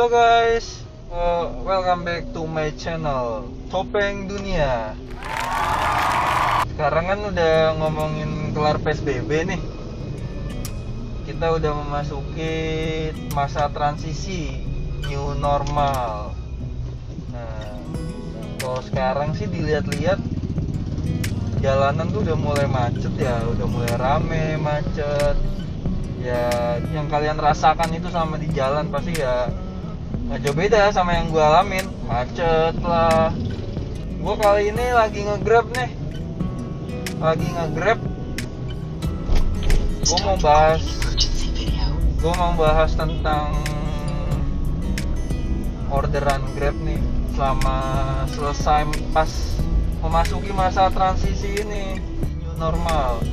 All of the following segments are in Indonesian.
Halo guys, welcome back to my channel Topeng Dunia. Sekarang kan udah ngomongin kelar PSBB nih. Kita udah memasuki masa transisi new normal. Nah, kalau sekarang sih dilihat-lihat jalanan tuh udah mulai macet ya, udah mulai rame, macet. Ya, yang kalian rasakan itu sama di jalan pasti ya nggak jauh beda sama yang gue alamin, macet lah. Gue kali ini lagi nge-grab nih, gue mau bahas tentang orderan Grab nih selama selesai pas memasuki masa transisi ini new normal.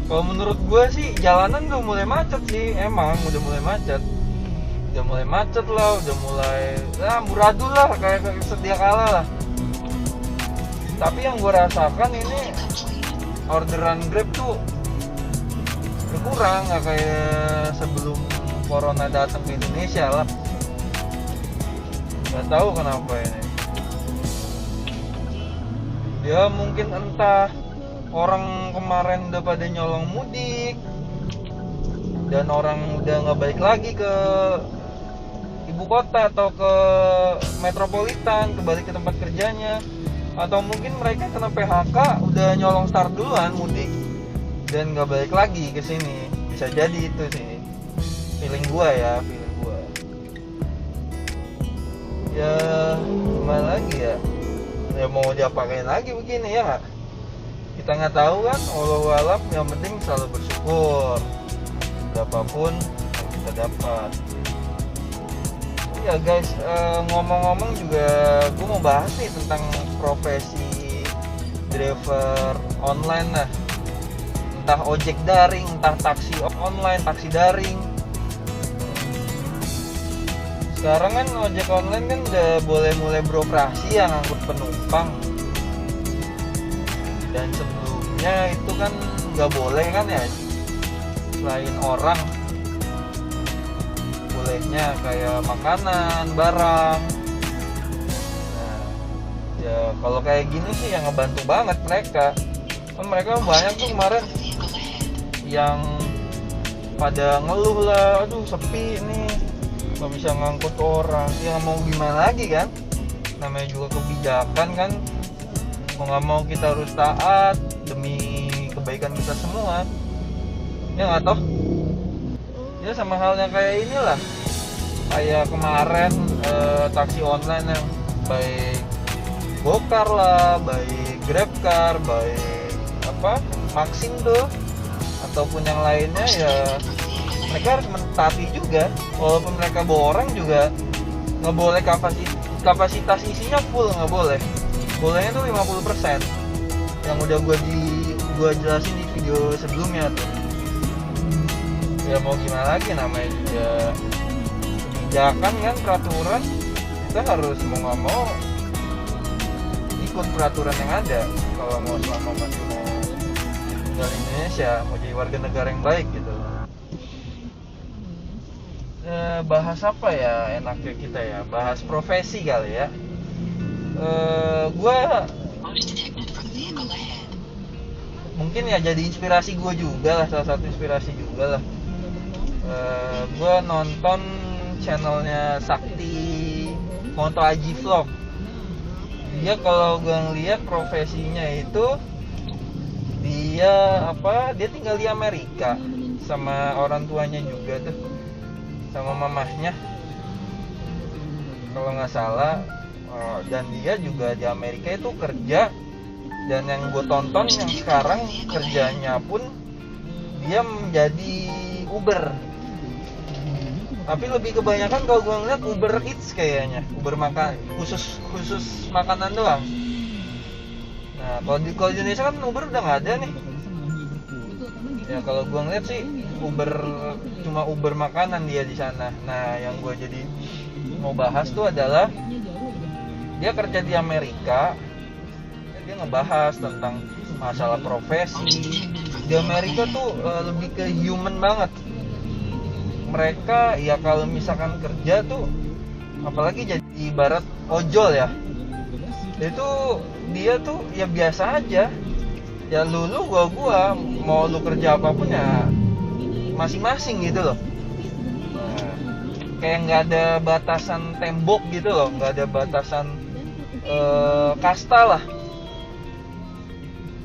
Kalau menurut gue sih jalanan udah mulai macet sih, emang udah mulai macet lah, udah mulai amburadul lah kayak sedia kala lah. Tapi yang gue rasakan ini orderan Grab tuh berkurang, nggak kayak sebelum corona datang ke Indonesia lah. Nggak tahu kenapa ini. Ya mungkin entah orang kemarin udah pada nyolong mudik dan orang udah nggak balik lagi ke ibu kota atau ke metropolitan, kembali ke tempat kerjanya, atau mungkin mereka kena PHK udah nyolong start duluan mudik dan nggak balik lagi ke sini. Bisa jadi itu sih feeling gua. Ya gimana lagi ya mau diapain lagi begini ya nggak? Kita nggak tahu kan, walau alam, yang penting selalu bersyukur berapapun yang kita dapat. Ya guys, ngomong-ngomong juga gue mau bahas nih tentang profesi driver online lah. Entah ojek daring, entah taksi online, taksi daring. Sekarang kan ojek online kan udah boleh mulai beroperasi yang ngangkut penumpang. Dan sebelumnya itu kan nggak boleh kan ya, selain orang bolehnya kayak makanan, barang. Nah ya kalau kayak gini sih yang ngebantu banget mereka. Kan mereka banyak tuh kemarin yang pada ngeluh lah, aduh sepi nih, nggak bisa ngangkut orang. Ya mau gimana lagi kan, namanya juga kebijakan kan. Mau nggak mau kita harus taat demi kebaikan kita semua, ya nggak toh? Ya sama halnya kayak inilah, kayak kemarin taksi online yang baik Gokar lah, baik Grabcar, baik Maxindo ataupun yang lainnya, ya mereka harus mentaati juga. Walaupun mereka bawa orang juga nggak boleh kapasitas isinya full, nggak boleh. Bolehnya tuh 50%, yang udah gua jelasin di video sebelumnya tuh. Ya mau gimana lagi, namanya juga kebijakan kan, peraturan. Kita harus mau nggak mau ikut peraturan yang ada kalau mau selama masih mau tinggal di Indonesia, mau jadi warga negara yang baik gitu. Bahas apa ya enaknya kita ya, bahas profesi kali ya. Gue mungkin ya jadi inspirasi gue juga lah, salah satu inspirasi juga lah. Gue nonton channelnya Sakti Monto Aji Vlog. Dia kalau gue ngeliat profesinya itu dia tinggal di Amerika sama orang tuanya juga tuh, sama mamahnya kalau nggak salah. Dan dia juga di Amerika itu kerja, dan yang gue tonton yang sekarang kerjanya pun dia menjadi Uber, tapi lebih kebanyakan kalau gue ngeliat Uber Eats kayaknya, Uber makan khusus makanan doang. Nah kalau di Indonesia kan Uber udah nggak ada nih ya. Kalau gue ngeliat sih Uber cuma Uber makanan dia di sana. Nah yang gue jadi mau bahas tuh adalah dia kerja di Amerika. Dia ngebahas tentang masalah profesi di Amerika tuh lebih ke human banget. mereka ya kalau misalkan kerja tuh, apalagi jadi ibarat ojol ya, itu dia tuh ya biasa aja, ya lu gua mau lu kerja apapun ya masing-masing gitu loh. Nah, kayak nggak ada batasan tembok gitu loh, nggak ada batasan kasta lah.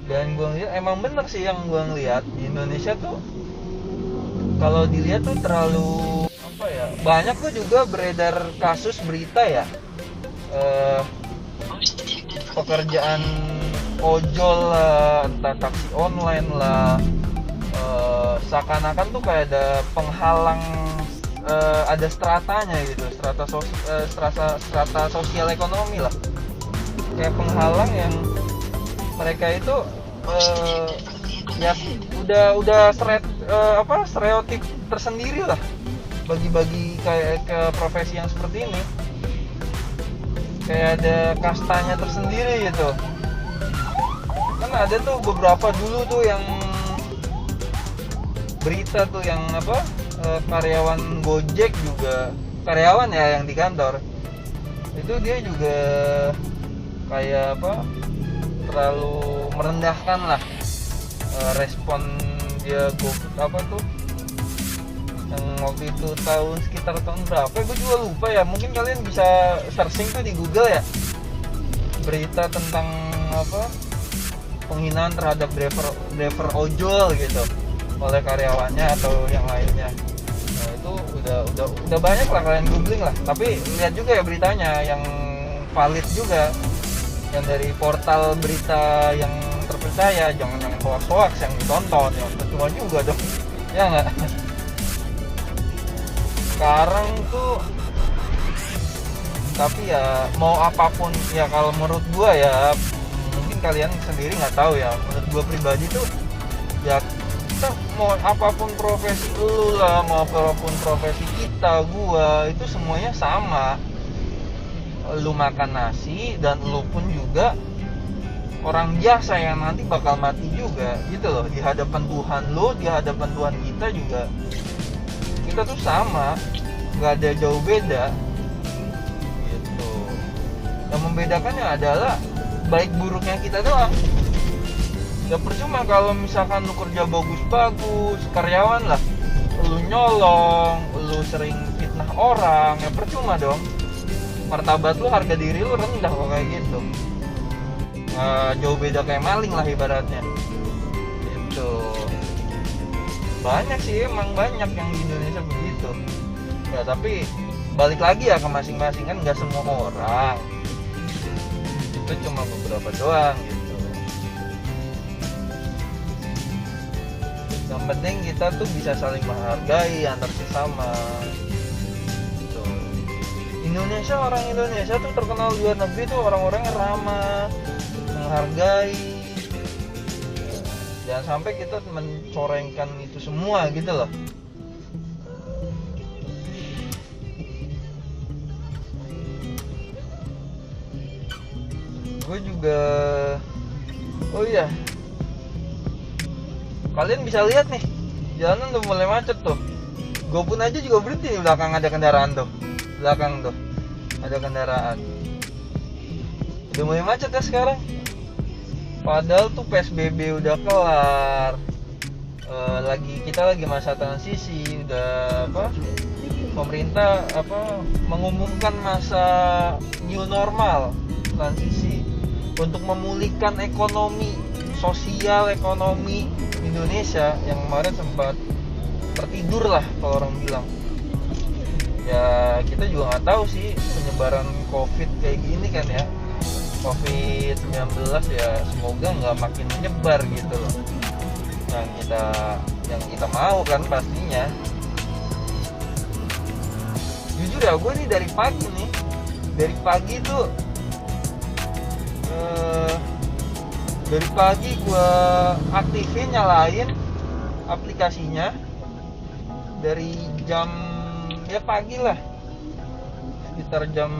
Dan gue ngeliat emang bener sih yang gue ngeliat di Indonesia tuh, kalau dilihat tuh terlalu apa ya, banyak tuh juga beredar kasus berita ya, pekerjaan ojol lah, entah taksi online lah, seakan-akan tuh kayak ada penghalang, ada stratanya gitu, strata sosial ekonomi lah, kayak penghalang yang mereka itu ya udah stereotip tersendiri lah bagi kayak ke profesi yang seperti ini, kayak ada kastanya tersendiri gitu. Kan ada tuh beberapa dulu tuh yang berita tuh yang karyawan Gojek juga, karyawan ya yang di kantor itu, dia juga kayak terlalu merendahkan lah, respon dia yang waktu itu sekitar tahun berapa gue juga lupa ya, mungkin kalian bisa searching tuh di Google ya, berita tentang penghinaan terhadap driver ojol gitu oleh karyawannya atau yang lainnya. Nah itu udah banyak lah, kalian googling lah, tapi lihat juga ya beritanya yang valid juga, yang dari portal berita yang terpercaya, jangan yang hoax yang ditonton, yang percuma juga dong, ya nggak? Sekarang tuh, tapi ya mau apapun ya, kalau menurut gua ya, mungkin kalian sendiri nggak tahu ya, menurut gua pribadi tuh ya, kita mau apapun profesi lu lah, mau apapun profesi kita, gua itu semuanya sama. Lu makan nasi dan lu pun juga orang biasa yang nanti bakal mati juga gitu loh, di hadapan Tuhan lu, di hadapan Tuhan kita juga, kita tuh sama, nggak ada jauh beda gitu. Yang membedakannya adalah baik buruknya kita doang. Ya percuma kalau misalkan lu kerja bagus-bagus, karyawan lah, lu nyolong, lu sering fitnah orang, ya percuma dong, martabat lu, harga diri lu rendah kok kayak gitu. Jauh beda kayak maling lah ibaratnya gitu. Banyak sih, emang banyak yang di Indonesia begitu ya, tapi balik lagi ya ke masing-masing, kan nggak semua orang, itu cuma beberapa doang gitu. Yang penting kita tuh bisa saling menghargai antar sesama. Orang Indonesia tuh terkenal di luar negeri tuh orang-orangnya ramah, menghargai. Jangan sampai kita mencorengkan itu semua gitu loh. Gue juga, oh iya, kalian bisa lihat nih, jalanan udah mulai macet tuh. Gue pun aja juga berhenti di belakang, ada kendaraan tuh, belakang tuh ada kendaraan, udah mulai macet ya sekarang. Padahal tuh PSBB udah kelar, kita lagi masa transisi, udah pemerintah mengumumkan masa new normal, transisi untuk memulihkan ekonomi, sosial ekonomi Indonesia yang kemarin sempat tertidur lah kalau orang bilang. Ya kita juga nggak tahu sih penyebaran COVID kayak gini kan ya, COVID-19 ya, semoga nggak makin menyebar gitu loh, yang kita mau kan pastinya. Jujur ya, gue nih dari pagi tuh dari pagi gue aktifin, nyalain aplikasinya dari jam ya pagi lah, sekitar jam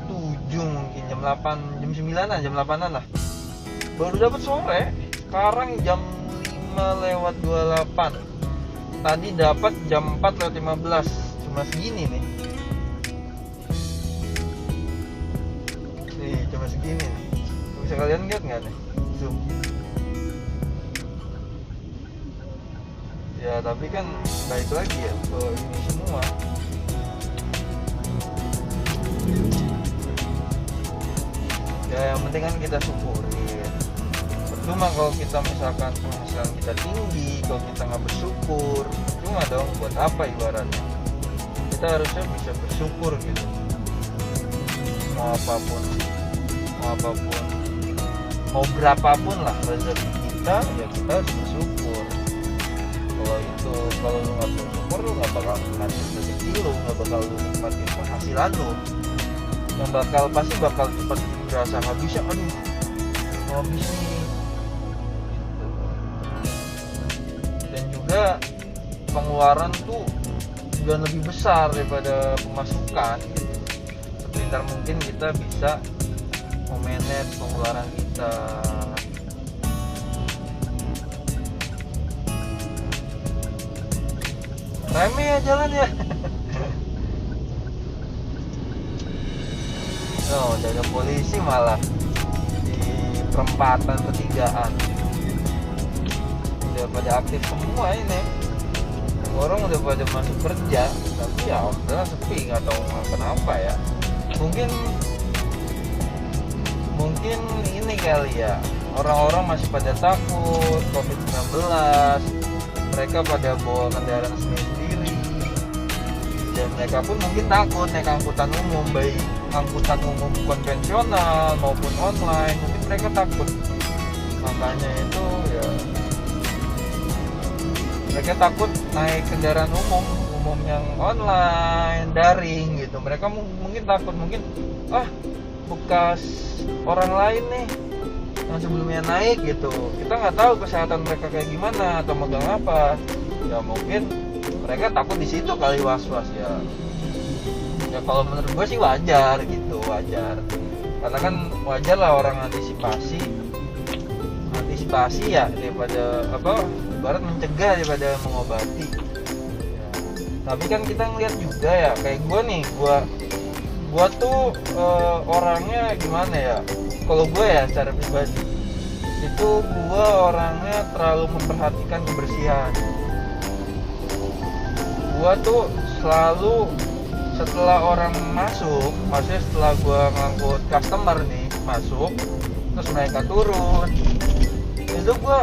7 mungkin, jam 8, jam 9-an, jam 8-an lah, baru dapat sore. Sekarang jam 5:28 tadi dapat jam 4:15, cuma segini nih. Nih, cuma segini nih. Bisa kalian lihat nggak nih? Zoom. Ya, tapi kan baik lagi ya ke ini semua. Ya, yang penting kan kita syukurin. Cuma kalau kita misalkan penghasilan kita tinggi, kalau kita nggak bersyukur, cuma dong buat apa ibaratnya? Kita harusnya bisa bersyukur gitu. Mau apapun, mau berapapun lah rezeki kita, ya kita harus bersyukur. Kalau lu nggak bersyukur, lu nggak bakal nikmatin rezeki lu, nggak bakal lu nikmatin penghasilan lu, yang pasti bakal cepat berasa habisnya. Aduh, habis nih gitu. Dan juga pengeluaran tuh juga lebih besar daripada pemasukan gitu. Sebentar mungkin kita bisa memanage pengeluaran kita. Remeh ya jalan ya. Oh, ada polisi malah di perempatan pertigaan. Udah pada aktif semua ini. Orang udah pada masuk kerja, tapi ya udah sepi, nggak tahu kenapa ya. Mungkin ini kali ya. Orang-orang masih pada takut COVID-19. Mereka pada bawa kendaraan sendiri, dan mereka pun mungkin takut naik angkutan umum, baik angkutan umum konvensional maupun online. Mungkin mereka takut, makanya itu ya mereka takut naik kendaraan umum yang online, daring gitu. Mereka mungkin takut, bekas orang lain nih yang sebelumnya naik gitu, kita nggak tahu kesehatan mereka kayak gimana atau megang apa. Ya mungkin mereka takut di situ kali, was-was ya. Ya kalau menurut gue sih wajar gitu, karena kan wajar lah orang antisipasi ya, daripada ibarat mencegah daripada mengobati ya. Tapi kan kita ngeliat juga ya, kayak gue nih, gue tuh orangnya gimana ya, kalau gue ya secara pribadi itu gue orangnya terlalu memperhatikan kebersihan. Gue tuh selalu setelah orang masuk, maksudnya setelah gue ngangkut customer nih masuk, terus mereka turun, itu gue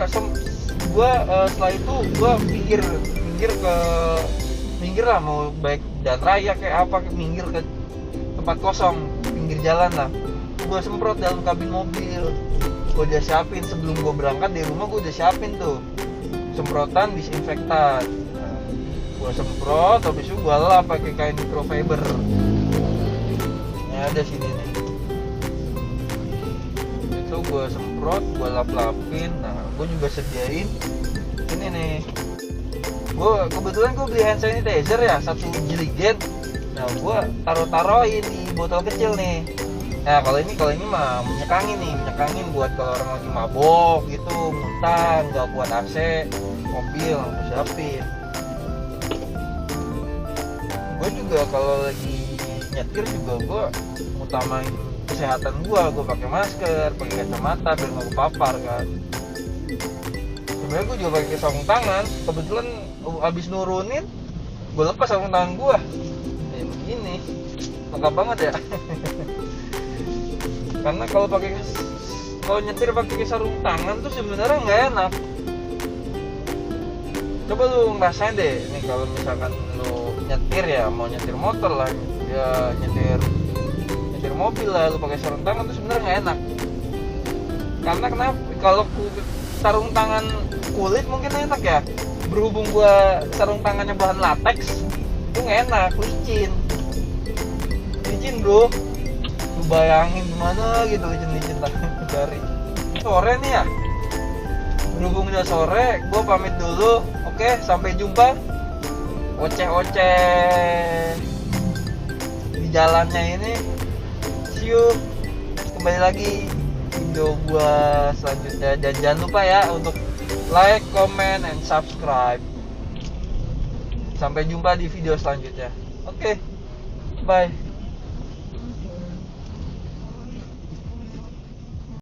setelah itu gue minggir lah, mau baik dan raya kayak apa, minggir ke tempat kosong, pinggir jalan lah. Gue semprot dalam kabin mobil, gue udah siapin sebelum gue berangkat di rumah. Gue udah siapin tuh semprotan disinfektan. Gue semprot, habis itu gue lap pakai kain microfiber. Ini ada sini nih. Itu gue semprot, gue lap-lapin. Nah, gue juga sediain ini nih. Kebetulan gue beli hand sanitizer ya, 1 jiligen. Nah, gue taruhin di botol kecil nih. Nah, kalau ini mah menyekangin buat kalau orang lagi mabok gitu, muntah, nggak kuat AC mobil, langsung siapin. Gue juga kalau lagi nyetir juga gue utamain kesehatan gue pakai masker, pakai kacamata biar nggak kepapar kan. Sebenarnya gue juga pakai sarung tangan. Kebetulan abis nurunin, gue lepas sarung tangan gue. Begini, lengkap banget ya. Karena kalau nyetir pakai sarung tangan tuh sebenarnya nggak enak. Coba lu ngerasain deh, nih kalau misalkan lu nyetir ya, mau nyetir motor lah, ya nyetir mobil lah, lu pakai sarung tangan tuh sebenarnya nggak enak. Karena kenapa? Kalau sarung tangan kulit mungkin enak ya. Berhubung gua sarung tangannya bahan latex, itu nggak enak, licin bro. Lu bayangin gimana gitu licin dari sore nih ya. Berhubung udah sore, gue pamit dulu. Oke, sampai jumpa. Oceh-oceh di jalannya ini. See you. Kembali lagi video gue selanjutnya. Dan jangan lupa ya untuk like, comment, and subscribe. Sampai jumpa di video selanjutnya. Oke, bye.